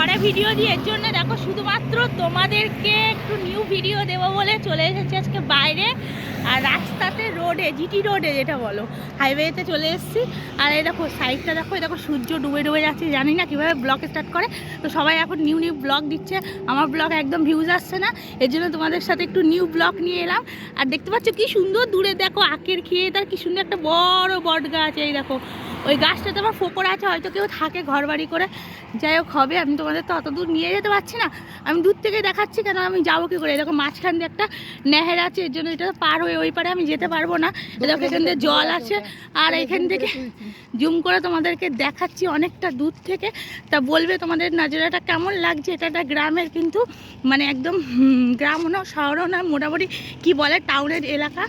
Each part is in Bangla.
পরে ভিডিও দিই, এর জন্য দেখো শুধুমাত্র তোমাদেরকে একটু নিউ ভিডিও দেবো বলে চলে এসেছি আজকে বাইরে। আর রাস্তাতে রোডে, জিটি রোডে যেটা বলো, হাইওয়েতে চলে এসেছি। আর এই দেখো সাইডটা দেখো, এই দেখো সূর্য ডুবে ডুবে যাচ্ছে। জানি না কীভাবে ব্লগ স্টার্ট করে, তো সবাই এখন নিউ নিউ ব্লগ দিচ্ছে। আমার ব্লগ একদম ভিউজ আসছে না, এর জন্য তোমাদের সাথে একটু নিউ ব্লগ নিয়ে এলাম। আর দেখতে পাচ্ছ কি সুন্দর দূরে দেখো আখের ক্ষেত, আর কি সুন্দর একটা বড় বট গাছ। এই দেখো ওই গাছটাতে আমার ফোকর আছে, হয়তো কেউ থাকে ঘর বাড়ি করে, যাই হোক হবে। আমি তোমাদের তো অত দূর নিয়ে যেতে পারছি না, আমি দূর থেকে দেখাচ্ছি, কেন আমি যাবো কী করে। দেখো মাঝখান দিয়ে একটা নেহের আছে, এর জন্য এটা পার হয়ে ওই পারে আমি যেতে পারবো না। দেখো এখান থেকে জল আছে, আর এখান থেকে জুম করে তোমাদেরকে দেখাচ্ছি অনেকটা দূর থেকে। তা বলবে তোমাদের নাজারাটা কেমন লাগছে। এটা একটা গ্রামের, কিন্তু মানে একদম গ্রামও না শহরও না, মোটামুটি কি বলে টাউনের এলাকা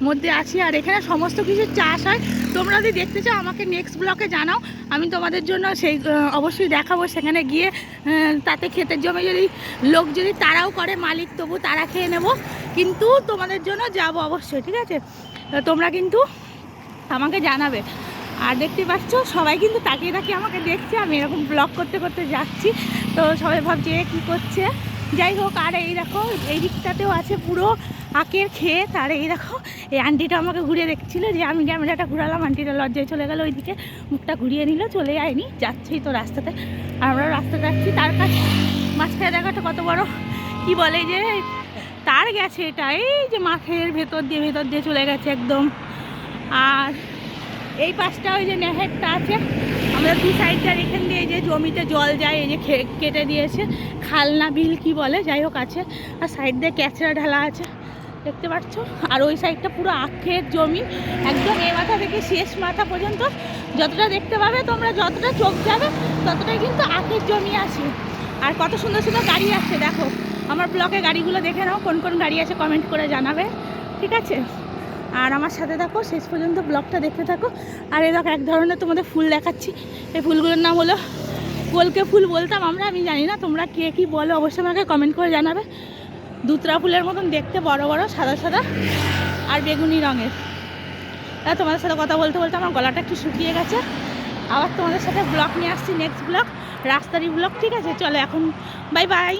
মধ্যে আছি। আর এখানে সমস্ত কিছু চাষ হয়। তোমরা যদি দেখতে চাও আমাকে নেক্সট ব্লকে জানাও, আমি তোমাদের জন্য সেই অবশ্যই দেখাবো। সেখানে গিয়ে তাতে ক্ষেতের জমি যদি লোক যদি তারাও করে, মালিক, তবু তারা খেয়ে নেব, কিন্তু তোমাদের জন্য যাব অবশ্যই, ঠিক আছে। তোমরা কিন্তু আমাকে জানাবে। আর দেখতে পাচ্ছ সবাই কিন্তু তাকিয়ে তাকিয়ে আমাকে দেখছে, আমি এরকম ব্লগ করতে করতে যাচ্ছি। তো সবাই ভাবছে কী করছে, যাই হোক। আর এই দেখো এই দিকটাতেও আছে পুরো আখের ক্ষেত। আর এই দেখো এই আন্টিটা আমাকে ঘুরে দেখছিল, যে আমি ক্যামেরাটা ঘুরালাম, আন্টিটা লজ্জায় চলে গেল ওইদিকে, মুখটা ঘুরিয়ে নিল, চলে যায়নি, যাচ্ছেই তো রাস্তাতে। আর আমরা রাস্তাতে যাচ্ছি, তার কাছে মাঝখানে দেখাটা কত বড় কি বলে যে তার গেছে, এটা এই যে মাঠের ভেতর দিয়ে চলে গেছে একদম। আর এই পাশটা ওই যে নেহেরটা আছে, আমরা দু সাইডটার এখান দিয়ে যে জমিতে জল যায়, এই যে কেটে দিয়েছে, খালনা বিল কি বলে, যাই হোক আছে। আর সাইড দিয়ে ক্যাচড়া ঢালা আছে, দেখতে পাচ্ছ। আর ওই সাইডটা পুরো আখের জমি, একদম এ মাথা থেকে শেষ মাথা পর্যন্ত যতটা দেখতে পাবে তোমরা, যতটা চোখ যাবে ততটাই কিন্তু আখের জমি আছে। আর কত সুন্দর সুন্দর গাড়ি আছে দেখো। আমার ব্লকে গাড়িগুলো দেখে নাও, কোন কোন গাড়ি আছে কমেন্ট করে জানাবে, ঠিক আছে। আর আমার সাথে থাকো, শেষ পর্যন্ত ব্লগটা দেখতে থাকো। আর এই দেখো এক ধরনের তোমাদের ফুল দেখাচ্ছি, এই ফুলগুলোর নাম হলো কলকে ফুল বলতাম আমরা, আমি জানি না তোমরা কে কী বলো, অবশ্যই আমাকে কমেন্ট করে জানাবে। দুতরা ফুলের মতন দেখতে, বড় বড় সাদা সাদা আর বেগুনি রঙের। তাই তোমাদের সাথে কথা বলতে বলতে আমার গলাটা একটু শুকিয়ে গেছে। আবার তোমাদের সাথে ব্লগ নিয়ে আসছি, নেক্সট ব্লগ রাস্তারই ব্লগ, ঠিক আছে। চলো এখন বাই বাই।